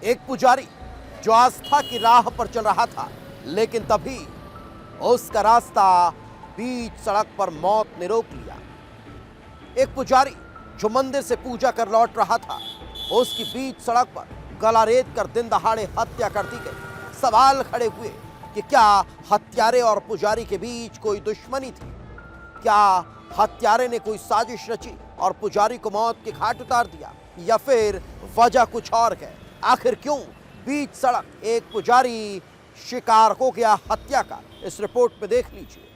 एक पुजारी जो आस्था की राह पर चल रहा था, लेकिन तभी उसका रास्ता बीच सड़क पर मौत ने रोक लिया। एक पुजारी जो मंदिर से पूजा कर लौट रहा था, उसकी बीच सड़क पर गला रेत कर दिन दहाड़े हत्या कर दी गई। सवाल खड़े हुए कि क्या हत्यारे और पुजारी के बीच कोई दुश्मनी थी? क्या हत्यारे ने कोई साजिश रची और पुजारी को मौत के घाट उतार दिया, या फिर वजह कुछ और है? आखिर क्यों बीच सड़क एक पुजारी शिकार हो गया हत्या का? इस रिपोर्ट में देख लीजिए।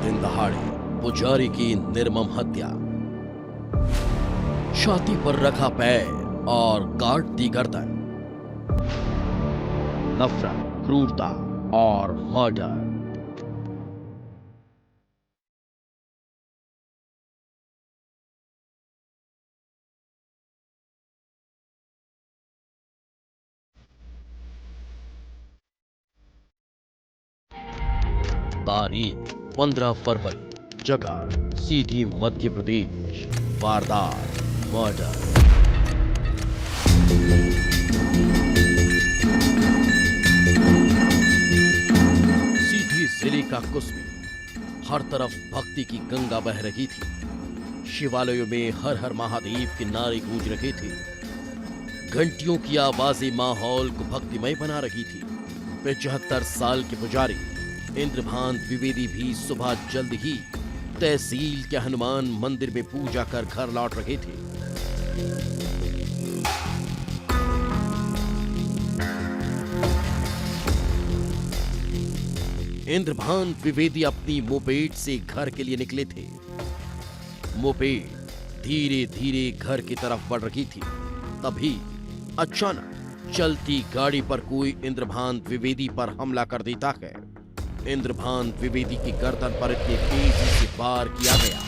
दिन दहाड़े पुजारी की निर्मम हत्या, छाती पर रखा पैर और काट दी गर्दन। नफरत, क्रूरता और मर्डर। तारीख 15 फरवरी, जगह सीधी मध्य प्रदेश। वारदात मर्डर। सीधी जिले का कुसमी, हर तरफ भक्ति की गंगा बह रही थी। शिवालयों में हर हर महादेव के नारे गूंज रहे थे। घंटियों की आवाजें माहौल को भक्तिमय बना रही थी। 75 साल के पुजारी इंद्रभान द्विवेदी भी सुबह जल्द ही तहसील के हनुमान मंदिर में पूजा कर घर लौट रहे थे। इंद्रभान द्विवेदी अपनी मोपेड से घर के लिए निकले थे। मोपेड धीरे धीरे घर की तरफ बढ़ रही थी। तभी अचानक चलती गाड़ी पर कोई इंद्रभान द्विवेदी पर हमला कर देता है। इंद्रभान द्विवेदी की गर्दन पर इतनी तेजी से वार किया गया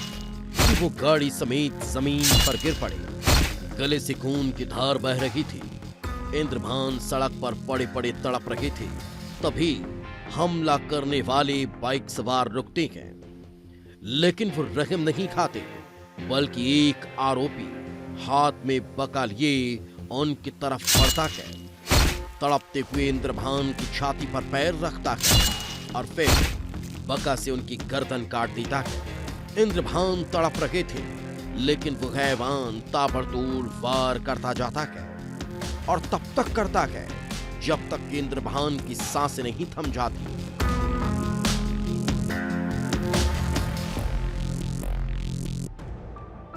कि वो गाड़ी समेत जमीन पर गिर पड़े। गले से खून की धार बह रही थी। इंद्रभान सड़क पर पड़े पड़े तड़प रहे थे। तभी हमला करने वाले बाइक सवार रुकते हैं, लेकिन वो रहम नहीं खाते, बल्कि एक आरोपी हाथ में बका लिए उनकी तरफ बढ़ता है। तड़पते हुए इंद्रभान की छाती पर पैर रखता है और फिर बका से उनकी गर्दन काट देता है। इंद्रभान तड़प रहे थे, लेकिन वो हैवान ताबड़तोड़ वार करता जाता है और तब तक करता है जब तक कि इंद्रभान की सांसें नहीं थम जाती।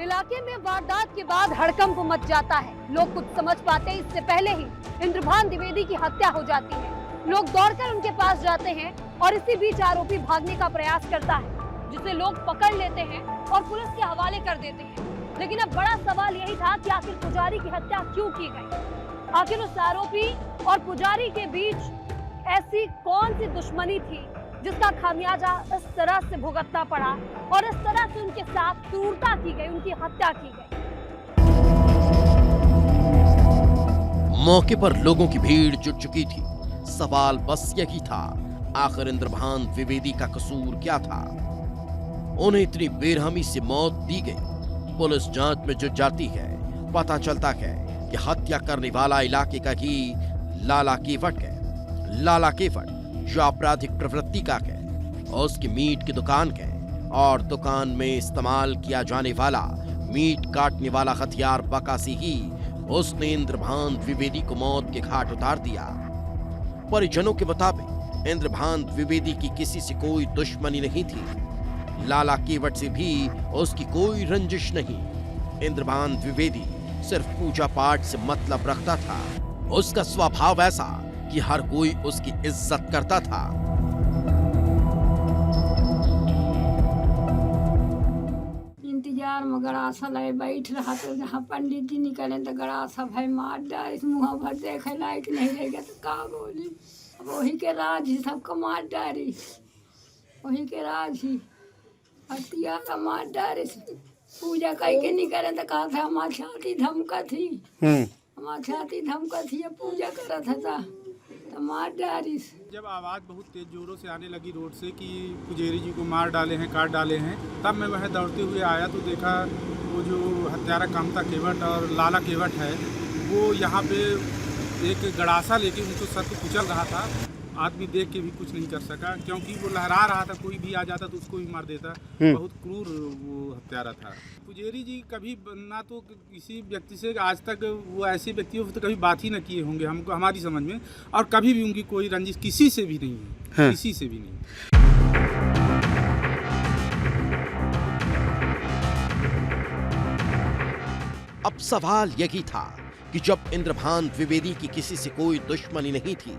इलाके में वारदात के बाद हड़कंप मच जाता है। लोग कुछ समझ पाते हैं इससे पहले ही इंद्रभान द्विवेदी की हत्या हो जाती है। लोग दौड़कर उनके पास जाते हैं और इसी बीच आरोपी भागने का प्रयास करता है, जिसे लोग पकड़ लेते हैं और पुलिस के हवाले कर देते हैं। लेकिन अब बड़ा सवाल यही था कि आखिर पुजारी की हत्या क्यों की गई? आखिर उस आरोपी और पुजारी के बीच ऐसी कौन सी दुश्मनी थी जिसका खामियाजा इस तरह से भुगतना पड़ा और इस तरह से उनके साथ क्रूरता की गई, उनकी हत्या की गई? मौके पर लोगों की भीड़ जुट चुकी थी। सवाल बस यही था, आखिर इंद्रभान द्विवेदी का कसूर क्या था? उन्हें इतनी बेरहमी से मौत दी गई। पुलिस जांच में जुट जाती है। पता चलता है कि हत्या करने वाला इलाके का ही लाला केवट है। लाला केवट जो आपराधिक प्रवृत्ति का है, उसकी मीट की दुकान है और दुकान में इस्तेमाल किया जाने वाला मीट काटने वाला हथियार बका से ही उसने इंद्रभान द्विवेदी को मौत के घाट उतार दिया। परिजनों के मुताबिक इंद्रभान द्विवेदी की किसी से कोई दुश्मनी नहीं थी। लाला केवट से भी उसकी कोई रंजिश नहीं। इंद्रभान द्विवेदी सिर्फ पूजा पाठ से मतलब रखता था। उसका स्वभाव ऐसा कि हर कोई उसकी इज्जत करता था। इंतजार में गड़ासा लगे बैठ रहा, तो जहाँ पंडित जी निकले तो गड़ासा भाई मार डाल, मुँह भर देखे लायक नहीं रहेगा तो का बोली। अब वही के राज ही सबको मार डाली, वही के राज ही। हथियार मार डारे पूजा कहीं के नहीं करे तो कहा था हमारी छाती धमका थी, हमारी छाती धमका थी, पूजा करा था तो मार डारी। जब आवाज़ बहुत तेज जोरों से आने लगी रोड से कि पुजारी जी को मार डाले हैं, काट डाले हैं, तब मैं वह दौड़ते हुए आया तो देखा वो जो हत्यारा कामता केवट और लाला केवट है वो यहाँ पे एक गड़ासा लेके उनको सर को कुचल रहा था। आदमी देख के भी कुछ नहीं कर सका क्योंकि वो लहरा रहा था, कोई भी आ जाता तो उसको भी मार देता। बहुत क्रूर वो हत्यारा था। पुजारी जी कभी ना तो किसी व्यक्ति से आज तक वो ऐसे व्यक्तियों से तो कभी बात ही न किए होंगे हमको, हमारी समझ में, और कभी भी उनकी कोई रंजिश किसी से भी नहीं है, किसी से भी नहीं। अब सवाल यही था कि जब इंद्रभान द्विवेदी की किसी से कोई दुश्मनी नहीं थी,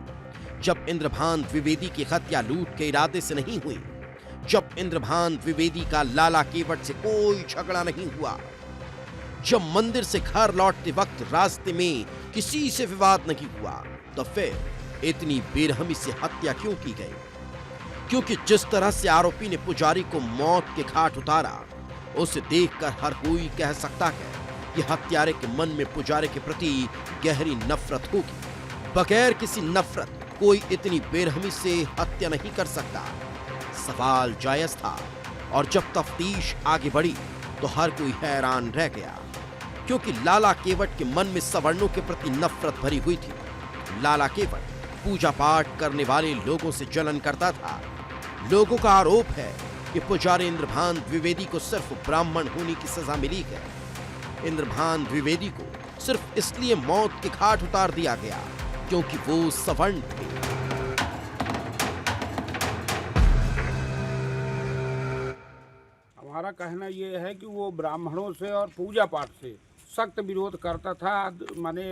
जब इंद्रभान द्विवेदी की हत्या लूट के इरादे से नहीं हुई, जब इंद्रभान द्विवेदी का लाला केवट से कोई झगड़ा नहीं हुआ, जब मंदिर से घर लौटते वक्त रास्ते में किसी से विवाद नहीं हुआ, तो फिर इतनी बेरहमी से हत्या क्यों की गई? क्योंकि जिस तरह से आरोपी ने पुजारी को मौत के घाट उतारा, उसे देखकर हर कोई कह सकता है कि हत्यारे के मन में पुजारी के प्रति गहरी नफरत होगी। बगैर किसी नफरत कोई इतनी बेरहमी से हत्या नहीं कर सकता। सवाल जायज था और जब तफ्तीश आगे बढ़ी तो हर कोई हैरान रह गया, क्योंकि लाला केवट के मन में सवर्णों के प्रति नफरत भरी हुई थी। लाला केवट पूजा पाठ करने वाले लोगों से जलन करता था। लोगों का आरोप है कि पुजारी इंद्रभान द्विवेदी को सिर्फ ब्राह्मण होने की सजा मिली है। इंद्रभान द्विवेदी को सिर्फ इसलिए मौत के घाट उतार दिया गया क्योंकि वो सवर्ण थे। हमारा कहना ये है कि वो ब्राह्मणों से और पूजा पाठ से सख्त विरोध करता था। माने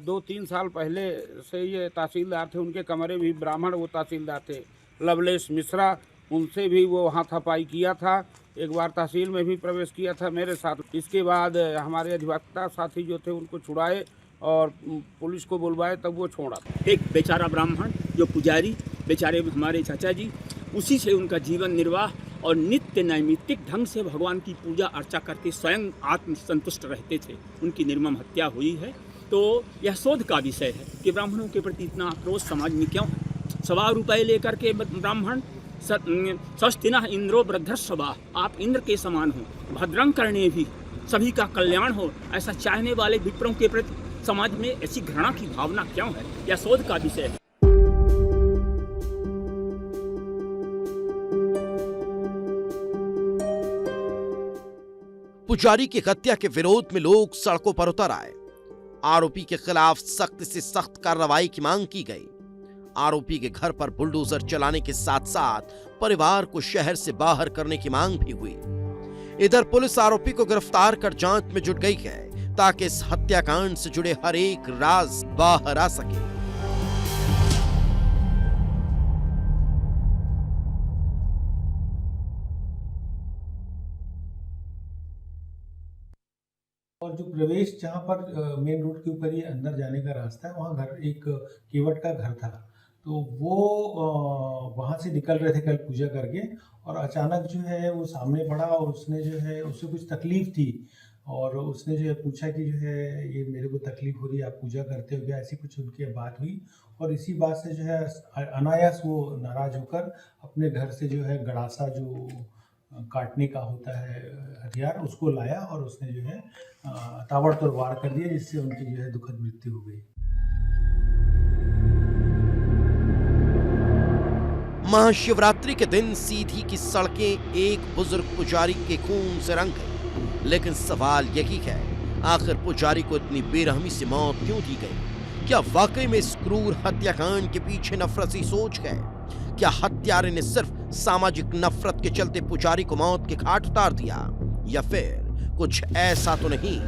2-3 साल पहले से ये तहसीलदार थे, उनके कमरे भी ब्राह्मण वो तहसीलदार थे लवलेश मिश्रा, उनसे भी वो हाथापाई किया था। एक बार तहसील में भी प्रवेश किया था मेरे साथ। इसके बाद हमारे अधिवक्ता साथी जो थे उनको छुड़ाए और पुलिस को बुलवाए, तब वो छोड़ा। एक बेचारा ब्राह्मण जो पुजारी बेचारे हमारे चाचा जी, उसी से उनका जीवन निर्वाह और नित्य नैमित्तिक ढंग से भगवान की पूजा अर्चा करके स्वयं आत्म संतुष्ट रहते थे। उनकी निर्मम हत्या हुई है। तो यह शोध का विषय है कि ब्राह्मणों के प्रति इतना आक्रोश समाज में क्यों? 100 रुपये लेकर के ब्राह्मण स्वस्तिना इंद्रो वृद्धस्वा, आप इंद्र के समान हो, भद्रं करने भी सभी का कल्याण हो, ऐसा चाहने वाले विप्रों के प्रति समाज में ऐसी घृणा की भावना क्यों है? यह शोध का विषय है। पुजारी की हत्या के विरोध में लोग सड़कों पर उतर आए। आरोपी के खिलाफ सख्त से सख्त कार्रवाई की मांग की गई। आरोपी के घर पर बुलडोजर चलाने के साथ साथ परिवार को शहर से बाहर करने की मांग भी हुई। इधर पुलिस आरोपी को गिरफ्तार कर जांच में जुट गई है ताकि इस हत्याकांड से जुड़े हर एक राज बाहर आ सके। और जो प्रवेश जहाँ पर मेन रोड के ऊपर ही अंदर जाने का रास्ता है, वहाँ घर एक केवट का घर था। तो वो वहाँ से निकल रहे थे कल पूजा करके, और अचानक जो है वो सामने पड़ा और उसने जो है उससे कुछ तकलीफ थी, और उसने जो है पूछा कि जो है ये मेरे को तकलीफ हो रही है, आप पूजा करते हो क्या, ऐसी कुछ उनकी बात हुई। और इसी बात से जो है अनायास वो नाराज होकर अपने घर से जो है गड़ासा जो काटने का होता है हथियार, उसको लाया और उसने जो है ताबड़तोड़ वार कर दिया, जिससे उनकी जो है दुखद मृत्यु हो गई। महाशिवरात्रि के दिन सीधी की सड़कें एक बुजुर्ग पुजारी के खून से रंग गई। लेकिन सवाल यही है, आखिर पुजारी को इतनी बेरहमी से मौत क्यों दी गई? क्या वाकई में इस क्रूर हत्याकांड के पीछे नफरती सोच है? क्या हत्यारे ने सिर्फ सामाजिक नफरत के चलते पुजारी को मौत के घाट उतार दिया, या फिर कुछ ऐसा तो नहीं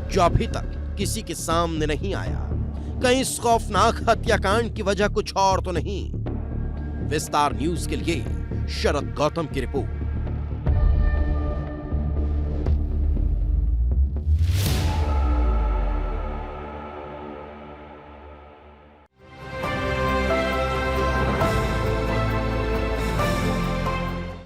जो अभी तक किसी के सामने नहीं आया? कहीं इस खौफनाक हत्याकांड की वजह कुछ और तो नहीं? विस्तार न्यूज के लिए शरद गौतम की रिपोर्ट।